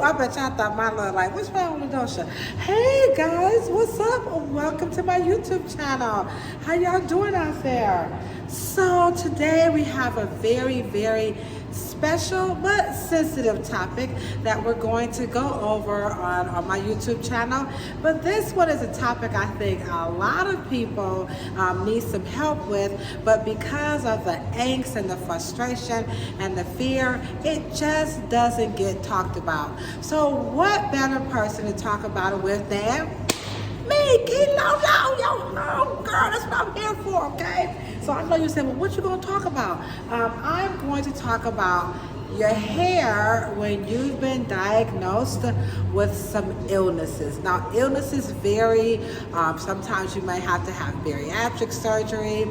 I bet y'all thought my love like, what's wrong with Ladosha? Hey guys, what's up? Welcome to my YouTube channel. How y'all doing out there? So today we have a very, very special but sensitive topic that we're going to go over on my YouTube channel. But this one is a topic I think a lot of people need some help with, but because of the angst and the frustration and the fear, it just doesn't get talked about. So what better person to talk about it with than me, Killas, yo, girl, that's what I'm here for, okay? So I know you said, well, what you gonna talk about? I'm going to talk about your hair when you've been diagnosed with some illnesses. Now, illnesses vary. Sometimes you may have to have bariatric surgery.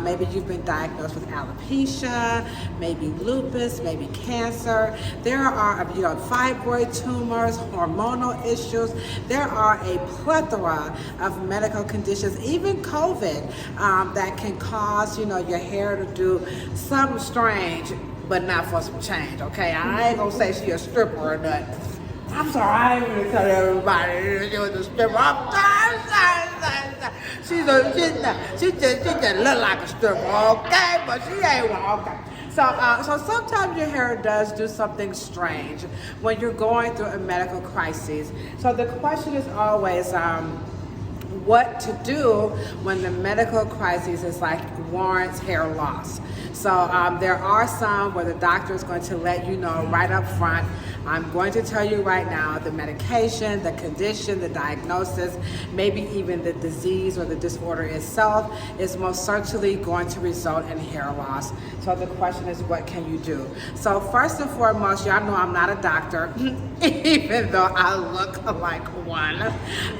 Maybe you've been diagnosed with alopecia, maybe lupus, maybe cancer. There are, fibroid tumors, hormonal issues. There are a plethora of medical conditions, even COVID, that can cause, your hair to do something strange, but not for some change, okay? I ain't gonna say she a stripper or nothing. I'm sorry, I ain't gonna tell everybody she was a stripper. I'm sorry. She just look like a stripper, okay? But she ain't one, okay? So sometimes your hair does do something strange when you're going through a medical crisis. So the question is always, what to do when the medical crisis is like warrants hair loss. So there are some where the doctor is going to let you know right up front. I'm going to tell you right now the medication, the condition, the diagnosis, maybe even the disease or the disorder itself is most certainly going to result in hair loss. So the question is, what can you do? So first and foremost, y'all know I'm not a doctor, even though I look like one.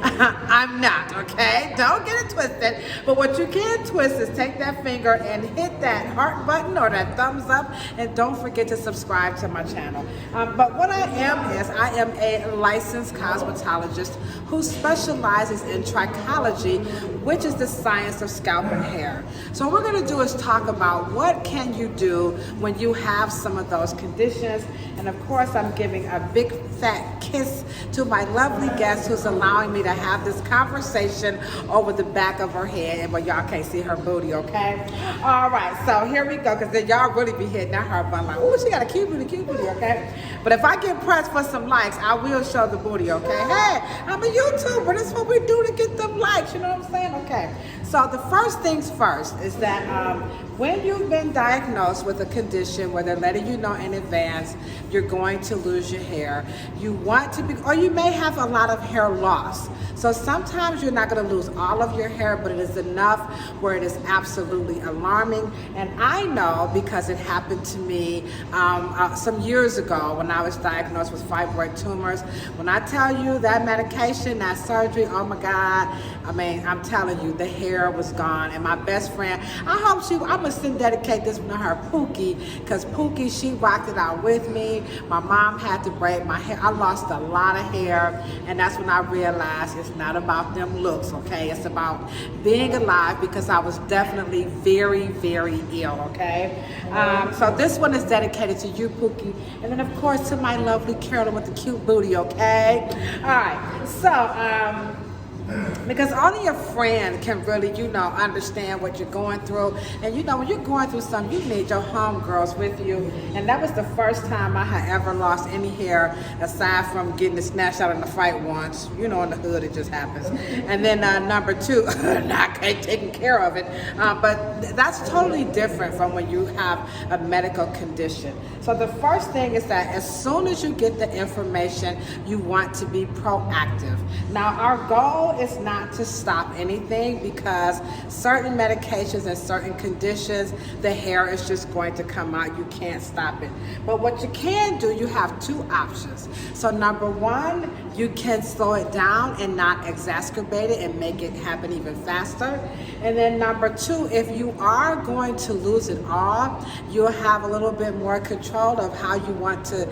I'm not, okay? Don't get it twisted. But what you can twist is take that finger and hit that heart button or that thumbs up, and don't forget to subscribe to my channel. But what I am a licensed cosmetologist who specializes in trichology, which is the science of scalp and hair. So what we're going to do is talk about what can you do when you have some of those conditions. And of course, I'm giving a big fat kiss to my lovely guest who's allowing me to have this conversation over the back of her head. But y'all can't see her booty, okay? All right, so here we go, because then y'all really be hitting that her bun like, oh, she got a cute booty, okay? But if I get pressed for some likes, I will show the booty, okay? Hey, I'm a YouTuber. That's what we do to get them likes, you know what I'm saying? Okay. So the first things first is that when you've been diagnosed with a condition where they're letting you know in advance you're going to lose your hair, you want to be, or you may have a lot of hair loss. So sometimes you're not going to lose all of your hair, but it is enough where it is absolutely alarming. And I know because it happened to me some years ago when I was diagnosed with fibroid tumors. When I tell you that medication, that surgery, oh my God, I mean, I'm telling you, the hair was gone. And my best friend, I'm gonna dedicate this one to her, Pookie, because Pookie, she rocked it out with me. My mom had to braid my hair. I lost a lot of hair, and that's when I realized it's not about them looks, okay? It's about being alive, because I was definitely very, very ill, okay? So this one is dedicated to you, Pookie, and then of course to my lovely Carolyn with the cute booty, okay? All right, so because only your friend can really, understand what you're going through. And when you're going through something, you need your homegirls with you. And that was the first time I had ever lost any hair, aside from getting it snatched out in the fight once. In the hood, it just happens. And then number two, I can't taking care of it. But that's totally different from when you have a medical condition. So the first thing is that as soon as you get the information, you want to be proactive. Now, our goal is not to stop anything, because certain medications and certain conditions, the hair is just going to come out. You can't stop it. But what you can do, you have two options. So number one, you can slow it down and not exacerbate it and make it happen even faster. And then number two, if you are going to lose it all, you'll have a little bit more control of how you want to,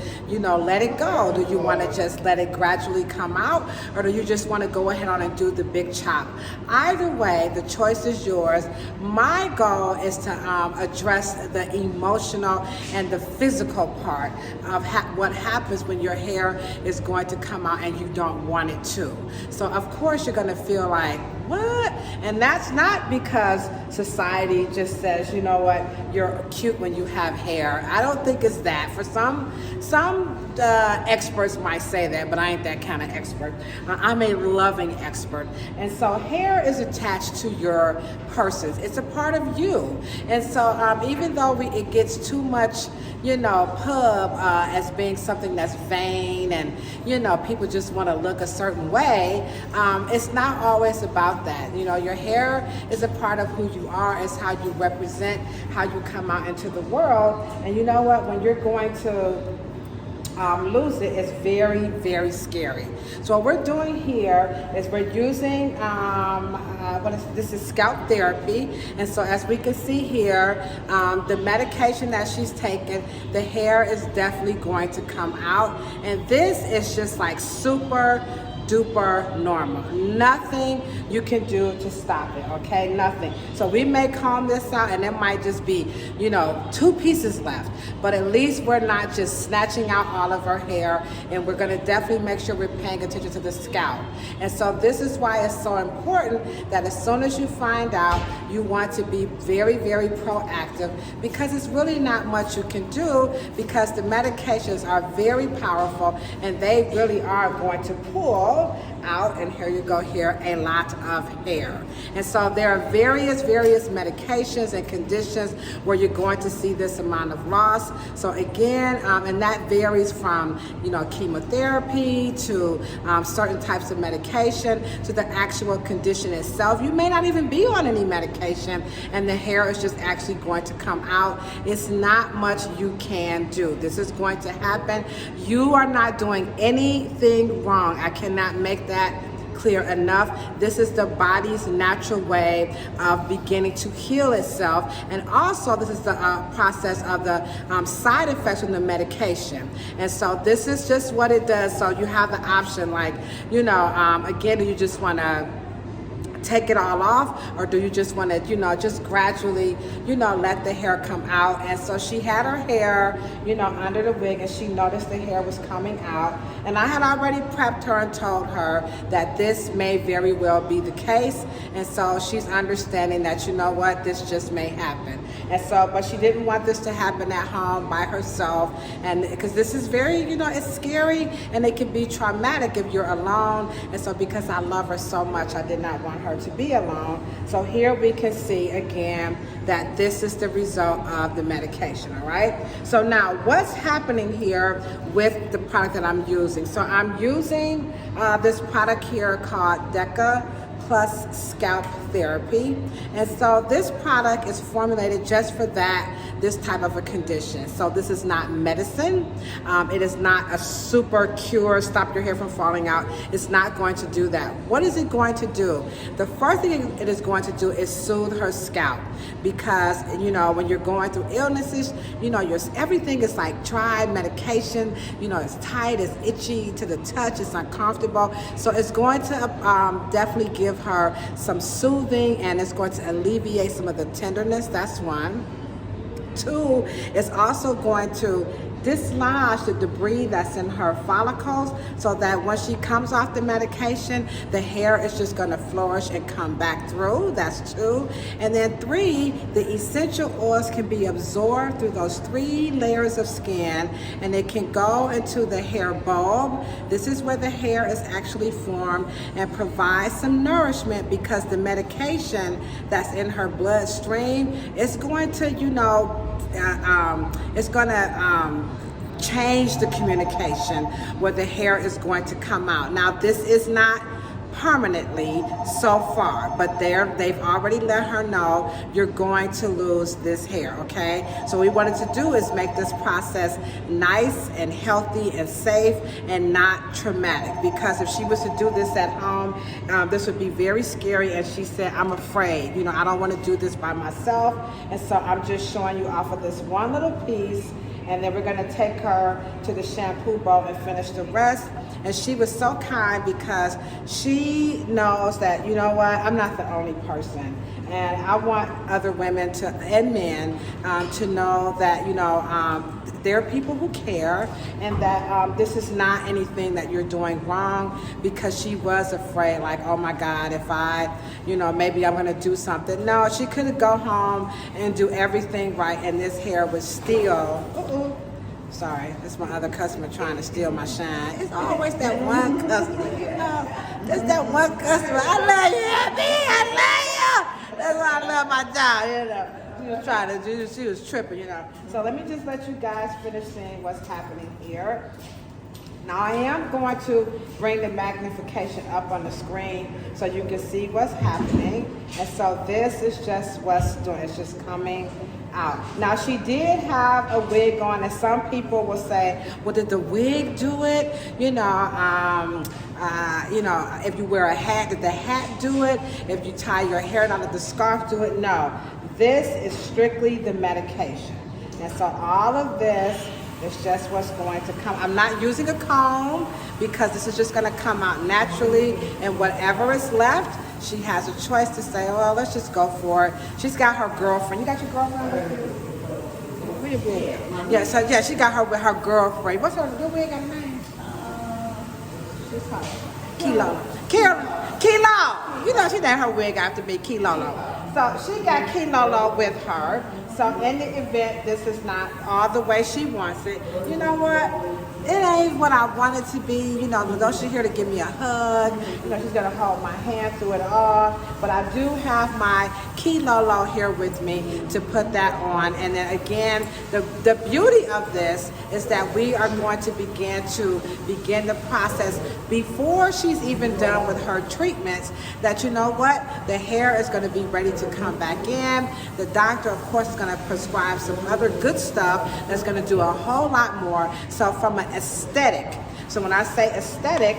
let it go. Do you want to just let it gradually come out, or do you just want to go ahead on and do the big chop. Either way, the choice is yours. My goal is to address the emotional and the physical part of what happens when your hair is going to come out and you don't want it to. So of course you're going to feel like, what? And that's not because society just says, you know what, you're cute when you have hair. I don't think it's that. For some experts might say that, but I ain't that kind of expert. I'm a loving expert. And so hair is attached to your person. It's a part of you. And so even though it gets too much, you know, pub as being something that's vain and, you know, people just want to look a certain way, it's not always about that. You know, your hair is a part of who you are. It's how you represent, how you come out into the world. And you know what, when you're going to lose it, it's very, very scary. So what we're doing here is we're using this is scalp therapy. And so as we can see here, the medication that she's taken, the hair is definitely going to come out. And this is just like super duper normal. Nothing you can do to stop it, okay? Nothing. So we may calm this out and there might just be, you know, 2 pieces left, but at least we're not just snatching out all of her hair, and we're gonna definitely make sure we're paying attention to the scalp. And so this is why it's so important that as soon as you find out, you want to be very, very proactive, because it's really not much you can do, because the medications are very powerful and they really are going to pull out, and here you go here, a lot of hair. And so there are various medications and conditions where you're going to see this amount of loss. So again, and that varies from, you know, chemotherapy to certain types of medication to the actual condition itself. You may not even be on any medication and the hair is just actually going to come out. It's not much you can do. This is going to happen. You are not doing anything wrong. I cannot make that clear enough. This is the body's natural way of beginning to heal itself. And also this is the process of the side effects from the medication. And so this is just what it does. So you have the option, like, you know, again, do you just want to take it all off, or do you just want to, you know, just gradually, you know, let the hair come out? And so she had her hair, you know, under the wig, and she noticed the hair was coming out. And I had already prepped her and told her that this may very well be the case. And so she's understanding that, you know what, this just may happen. And so, but she didn't want this to happen at home by herself. And because this is very, you know, it's scary and it can be traumatic if you're alone. And so because I love her so much, I did not want her to be alone. So here we can see again that this is the result of the medication, all right? So now what's happening here with the product that I'm using? So I'm using this product here called Decca Plus Scalp Therapy. And so this product is formulated just for this type of a condition. So this is not medicine. It is not a super cure, stop your hair from falling out. It's not going to do that. What is it going to do? The first thing it is going to do is soothe her scalp, because, you know, when you're going through illnesses, you know, everything is like dry medication, you know, it's tight, it's itchy to the touch, it's uncomfortable. So it's going to definitely give her some soothing, and it's going to alleviate some of the tenderness. That's one. 2, it's also going to dislodge the debris that's in her follicles, so that when she comes off the medication, the hair is just going to flourish and come back through. That's 2. And then 3, the essential oils can be absorbed through those 3 layers of skin, and it can go into the hair bulb. This is where the hair is actually formed, and provide some nourishment, because the medication that's in her bloodstream is going to, you know, it's going to change the communication where the hair is going to come out. Now, this is not permanently so far, but they've already let her know you're going to lose this hair, okay? So what we wanted to do is make this process nice and healthy and safe and not traumatic, because if she was to do this at home, this would be very scary. And she said, I'm afraid, you know, I don't want to do this by myself. And so I'm just showing you off of this one little piece. and then we're gonna take her to the shampoo bowl and finish the rest. And she was so kind because she knows that, you know what, I'm not the only person. And I want other women to, and men to know that, you know, there are people who care, and that this is not anything that you're doing wrong, because she was afraid, like, oh my God, if I, you know, maybe I'm gonna do something. No, she could go home and do everything right, and this hair was still, sorry, that's my other customer trying to steal my shine. It's always that one customer, you know. There's that one customer. I love you, I love you. That's why I love my job, you know. She was trying to do, she was tripping, you know. So let me just let you guys finish seeing what's happening here. Now I am going to bring the magnification up on the screen so you can see what's happening. And so this is just what's doing, it's just coming out. Now she did have a wig on, and some people will say, well, did the wig do it? You know, if you wear a hat, did the hat do it? If you tie your hair down, did the scarf do it? No, this is strictly the medication. And so all of this is just what's going to come. I'm not using a comb because this is just gonna come out naturally, and whatever is left, she has a choice to say, oh, well, let's just go for it. She's got her girlfriend. You got your girlfriend with you? Where your wig? Yeah, so yeah, she got her with her girlfriend. What's her wig got a name? She's called Carolyn. Kilo. You know she named her wig after me, Kilolo. So she got Kilolo with her. So in the event this is not all the way she wants it, you know what? It ain't what I want it to be. You know, Ladosha here to give me a hug. You know, she's gonna hold my hand through it all. But I do have my Kilolo here with me to put that on. And then again, the beauty of this is that we are going to begin the process before she's even done with her treatments, that you know what? The hair is gonna be ready to come back in. The doctor, of course, is gonna prescribe some other good stuff that's gonna do a whole lot more. So from an aesthetic, so when I say aesthetic,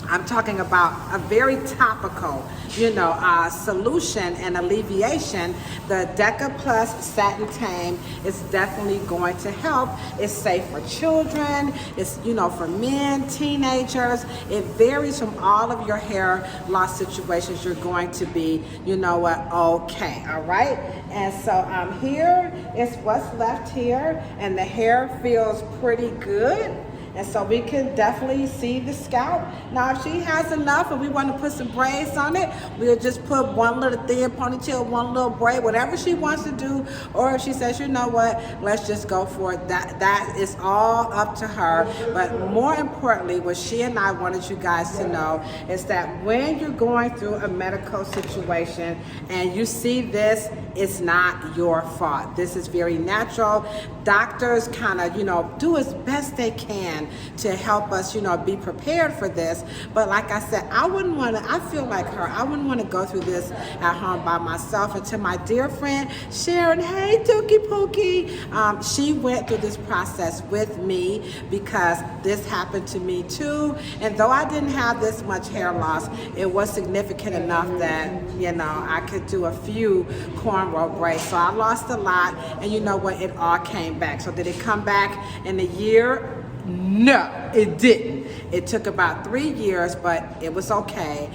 I'm talking about a very topical, you know, solution and alleviation. The Decca Plus Satin Tame is definitely going to help. It's safe for children. It's, you know, for men, teenagers. It varies from all of your hair loss situations. You're going to be, you know what, okay, all right? And so here is what's left here, and the hair feels pretty good. And so we can definitely see the scalp. Now, if she has enough and we want to put some braids on it, we'll just put one little thin ponytail, one little braid, whatever she wants to do. Or if she says, you know what, let's just go for it. That is all up to her. But more importantly, what she and I wanted you guys to know is that when you're going through a medical situation and you see this, it's not your fault. This is very natural. Doctors kind of, you know, do as best they can to help us, you know, be prepared for this. But like I said, I wouldn't want to, I feel like her, I wouldn't want to go through this at home by myself. And to my dear friend, Sharon, hey, Tookie Pookie, she went through this process with me because this happened to me too. And though I didn't have this much hair loss, it was significant enough that, you know, I could do a few cornrow braids. So I lost a lot, and you know what, it all came back. So did it come back in a year? No, it didn't. It took about 3 years, but it was okay.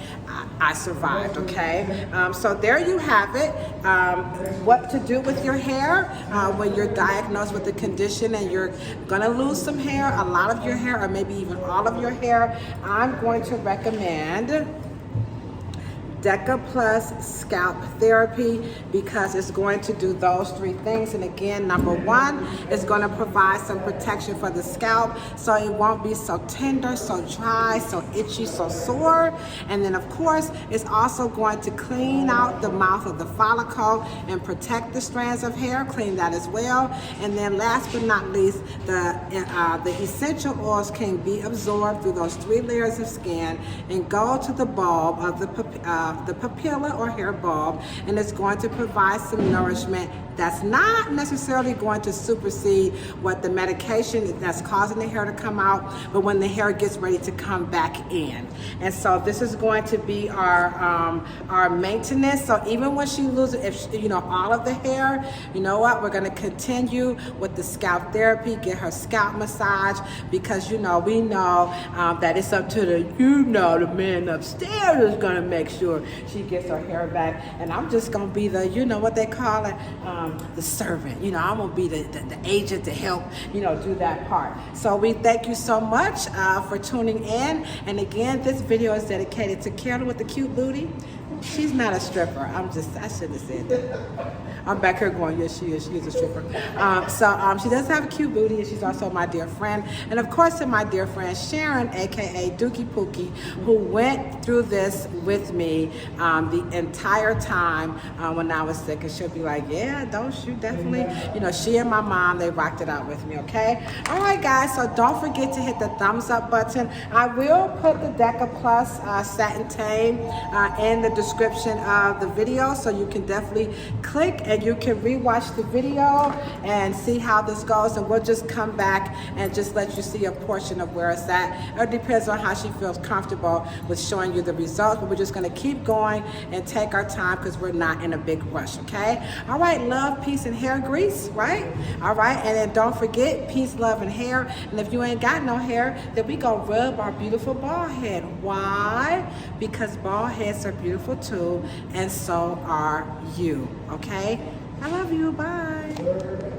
I survived, okay? So there you have it. What to do with your hair when you're diagnosed with the condition and you're gonna lose some hair, a lot of your hair, or maybe even all of your hair. I'm going to recommend Decca Plus Scalp Therapy because it's going to do those 3 things. And again, number 1, it's going to provide some protection for the scalp so it won't be so tender, so dry, so itchy, so sore. And then of course, it's also going to clean out the mouth of the follicle and protect the strands of hair, clean that as well. And then last but not least, the essential oils can be absorbed through those 3 layers of skin and go to the bulb of the papilla or hair bulb, and it's going to provide some nourishment that's not necessarily going to supersede what the medication that's causing the hair to come out, but when the hair gets ready to come back in. And so this is going to be our maintenance. So even when she loses, if you know, all of the hair, you know what, we're going to continue with the scalp therapy, get her scalp massage, because you know, we know that it's up to the, you know, the man upstairs is going to make sure she gets her hair back. And I'm just going to be the, you know what they call it, the servant. You know, I'm going to be the agent to help, you know, do that part. So we thank you so much for tuning in. And again, this video is dedicated to Carolyn with the cute booty. She's not a stripper. I shouldn't have said that. I'm back here going, yes, she is a stripper. She does have a cute booty, and she's also my dear friend. And of course, to my dear friend Sharon, aka Dookie Pookie, who went through this with me the entire time when I was sick. And she'll be like, yeah, don't you definitely, you know, she and my mom, they rocked it out with me, okay? All right, guys, so don't forget to hit the thumbs up button. I will put the Decca Plus Satin Tame in the description of the video, so you can definitely click and you can rewatch the video and see how this goes, and we'll just come back and just let you see a portion of where it's at. It depends on how she feels comfortable with showing you the results, but we're just going to keep going and take our time because we're not in a big rush, okay? All right, love, peace, and hair grease, right? All right, and then don't forget, peace, love, and hair. And if you ain't got no hair, then we gonna rub our beautiful bald head. Why? Because bald heads are beautiful too, and so are you, okay? I love you, bye.